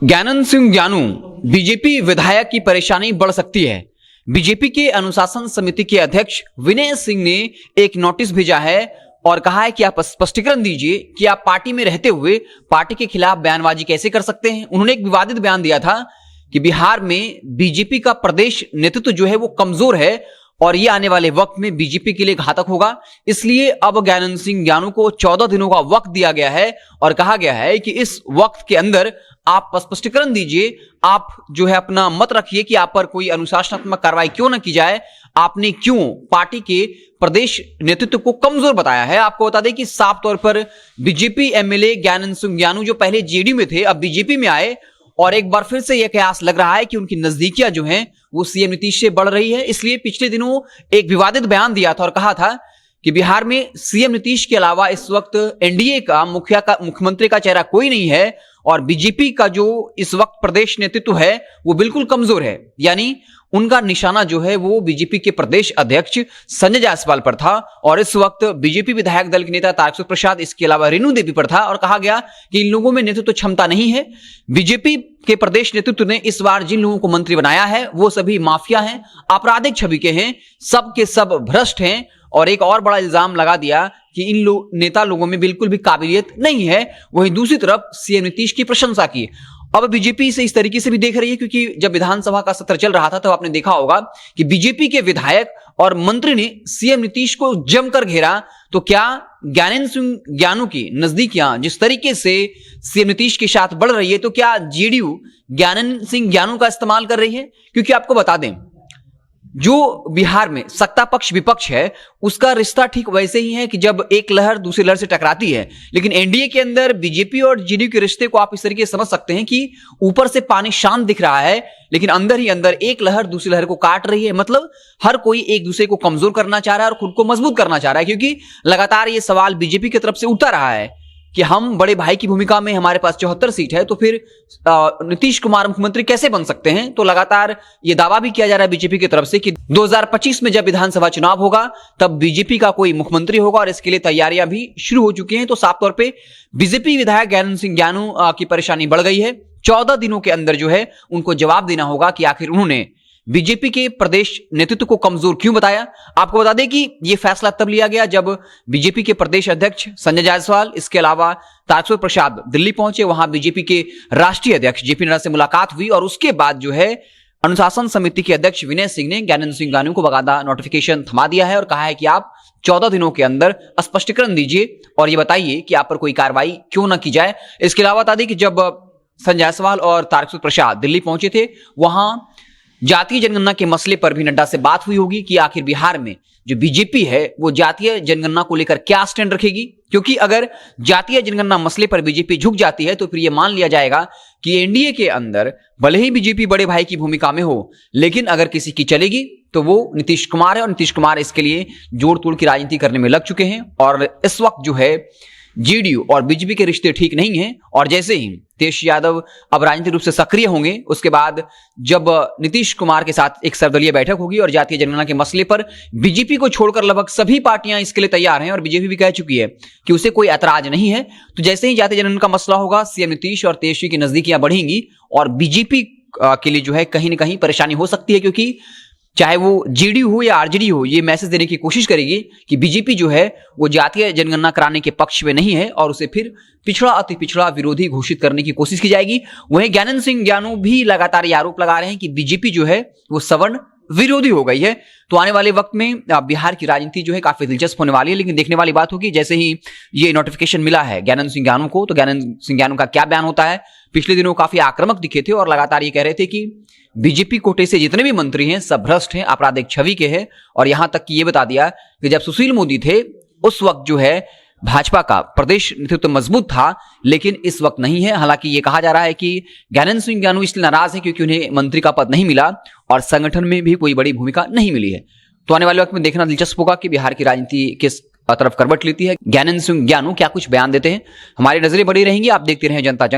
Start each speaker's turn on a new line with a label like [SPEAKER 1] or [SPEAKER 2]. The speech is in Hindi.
[SPEAKER 1] ज्ञानंद सिंह ज्ञानू बीजेपी विधायक की परेशानी बढ़ सकती है। बीजेपी के अनुशासन समिति के अध्यक्ष विनय सिंह ने एक नोटिस भेजा है और कहा है कि आप स्पष्टीकरण दीजिए कि आप पार्टी में रहते हुए पार्टी के खिलाफ बयानबाजी कैसे कर सकते हैं। उन्होंने एक विवादित बयान दिया था कि बिहार में बीजेपी का प्रदेश नेतृत्व जो है वो कमजोर है और ये आने वाले वक्त में बीजेपी के लिए घातक होगा। इसलिए अब ज्ञानंद सिंह ज्ञानू को 14 दिनों का वक्त दिया गया है और कहा गया है कि इस वक्त के अंदर आप स्पष्टीकरण दीजिए, आप जो है अपना मत रखिए कि आप पर कोई अनुशासनात्मक कार्रवाई क्यों न की जाए, आपने क्यों पार्टी के प्रदेश नेतृत्व को कमजोर बताया है। आपको बता दें कि साफ तौर पर बीजेपी एमएलए ज्ञानंद सिंह ज्ञानू जो पहले जेडीयू में थे अब बीजेपी में आए और एक बार फिर से यह कयास लग रहा है कि उनकी नजदीकियां जो हैं वो सीएम नीतीश से बढ़ रही है। इसलिए पिछले दिनों एक विवादित बयान दिया था और कहा था कि बिहार में सीएम नीतीश के अलावा इस वक्त एनडीए का मुख्यमंत्री का चेहरा कोई नहीं है और बीजेपी का जो इस वक्त प्रदेश नेतृत्व है वो बिल्कुल कमजोर है। यानी उनका निशाना जो है वो बीजेपी के प्रदेश अध्यक्ष संजय जायसवाल पर था और इस वक्त बीजेपी विधायक दल के नेता तारकिशोर प्रसाद, इसके अलावा रेणु देवी पर था और कहा गया कि इन लोगों में नेतृत्व क्षमता नहीं है। बीजेपी के प्रदेश नेतृत्व ने इस बार जिन लोगों को मंत्री बनाया है वो सभी माफिया हैं, आपराधिक छवि के हैं, सब के सब भ्रष्ट हैं और एक और बड़ा इल्जाम लगा दिया कि इन नेता लोगों में बिल्कुल भी काबिलियत नहीं है। वहीं दूसरी तरफ सीएम नीतीश की प्रशंसा की। अब बीजेपी इसे इस तरीके से भी देख रही है क्योंकि जब विधानसभा का सत्र चल रहा था तो आपने देखा होगा कि बीजेपी के विधायक और मंत्री ने सीएम नीतीश को जमकर घेरा। तो क्या ज्ञानंद सिंह ज्ञानू की नजदीकियां जिस तरीके से सीएम नीतीश के साथ बढ़ रही है तो क्या जेडीयू ज्ञानंद सिंह ज्ञानू का इस्तेमाल कर रही है? क्योंकि आपको बता दें जो बिहार में सत्ता पक्ष विपक्ष है उसका रिश्ता ठीक वैसे ही है कि जब एक लहर दूसरी लहर से टकराती है, लेकिन एनडीए के अंदर बीजेपी और जेडीयू के रिश्ते को आप इस तरीके से समझ सकते हैं कि ऊपर से पानी शांत दिख रहा है लेकिन अंदर ही अंदर एक लहर दूसरी लहर को काट रही है। मतलब हर कोई एक दूसरे को कमजोर करना चाह रहा है और खुद को मजबूत करना चाह रहा है क्योंकि लगातार ये सवाल बीजेपी की तरफ से उठता रहा है कि हम बड़े भाई की भूमिका में, हमारे पास 74 सीट है तो फिर नीतीश कुमार मुख्यमंत्री कैसे बन सकते हैं। तो लगातार ये दावा भी किया जा रहा है बीजेपी की तरफ से कि 2025 में जब विधानसभा चुनाव होगा तब बीजेपी का कोई मुख्यमंत्री होगा और इसके लिए तैयारियां भी शुरू हो चुकी हैं। तो साफ तौर पर बीजेपी विधायक ज्ञानंद सिंह ज्ञानू की परेशानी बढ़ गई है। 14 दिनों के अंदर जो है उनको जवाब देना होगा कि आखिर उन्होंने बीजेपी के प्रदेश नेतृत्व को कमजोर क्यों बताया। आपको बता दें कि यह फैसला तब लिया गया जब बीजेपी के प्रदेश अध्यक्ष संजय जायसवाल, इसके अलावा तारकिशोर प्रसाद दिल्ली पहुंचे, वहां बीजेपी के राष्ट्रीय अध्यक्ष जेपी नड्डा से मुलाकात हुई और उसके बाद जो है अनुशासन समिति के अध्यक्ष विनय सिंह ने ज्ञानंद सिंह ज्ञानू को बाकायदा नोटिफिकेशन थमा दिया है और कहा है कि आप 14 दिनों के अंदर स्पष्टीकरण दीजिए और ये बताइए कि आप पर कोई कार्रवाई क्यों न की जाए। इसके अलावा बता दें कि जब संजय जायसवाल और तारकिशोर प्रसाद दिल्ली पहुंचे थे वहां जातीय जनगणना के मसले पर भी नड्डा से बात हुई होगी कि आखिर बिहार में जो बीजेपी है वो जातीय जनगणना को लेकर क्या स्टैंड रखेगी। क्योंकि अगर जातीय जनगणना मसले पर बीजेपी झुक जाती है तो फिर यह मान लिया जाएगा कि एनडीए के अंदर भले ही बीजेपी बड़े भाई की भूमिका में हो लेकिन अगर किसी की चलेगी तो वो नीतीश कुमार है और नीतीश कुमार इसके लिए जोड़ तोड़ की राजनीति करने में लग चुके हैं। और इस वक्त जो है जेडीयू और बीजेपी के रिश्ते ठीक नहीं हैं और जैसे ही तेज यादव अब राजनीतिक रूप से सक्रिय होंगे उसके बाद जब नीतीश कुमार के साथ एक सर्वदलीय बैठक होगी और जातीय जनगणना के मसले पर बीजेपी को छोड़कर लगभग सभी पार्टियां इसके लिए तैयार हैं और बीजेपी भी कह चुकी है कि उसे कोई ऐतराज नहीं है। तो जैसे ही जातीय जनगणना का मसला होगा सीएम नीतीश और तेजस्वी की नजदीकियां बढ़ेंगी और बीजेपी के लिए जो है कहीं ना कहीं परेशानी हो सकती है क्योंकि चाहे वो जेडीयू हो या आरजेडी हो ये मैसेज देने की कोशिश करेगी कि बीजेपी जो है वो जातीय जनगणना कराने के पक्ष में नहीं है और उसे फिर पिछड़ा अति पिछड़ा विरोधी घोषित करने की कोशिश की जाएगी। वहीं ज्ञानंद सिंह ज्ञानू भी लगातार ये आरोप लगा रहे हैं कि बीजेपी जो है वो सवर्ण विरोधी हो गई है। तो आने वाले वक्त में बिहार की राजनीति जो है काफी दिलचस्प होने वाली है। लेकिन देखने वाली बात होगी जैसे ही ये नोटिफिकेशन मिला है ज्ञानंद सिंह ज्ञानू को तो ज्ञानंद सिंह ज्ञानू का क्या बयान होता है। पिछले दिनों काफी आक्रामक दिखे थे और लगातार ये कह रहे थे कि बीजेपी कोटे से जितने भी मंत्री हैं सब भ्रष्ट हैं, आपराधिक छवि के हैं और यहां तक कि ये बता दिया कि जब सुशील मोदी थे उस वक्त जो है भाजपा का प्रदेश नेतृत्व मजबूत था लेकिन इस वक्त नहीं है। हालांकि ये कहा जा रहा है कि ज्ञानंद सिंह ज्ञानू इसलिए नाराज है क्योंकि उन्हें मंत्री का पद नहीं मिला और संगठन में भी कोई बड़ी भूमिका नहीं मिली है। तो आने वाले वक्त में देखना दिलचस्प होगा कि बिहार की राजनीति किस तरफ करवट लेती है, ज्ञानंद सिंह ज्ञानू क्या कुछ बयान देते हैं। हमारी नजरें बड़ी रहेंगी। आप देखते रहें जनता जन।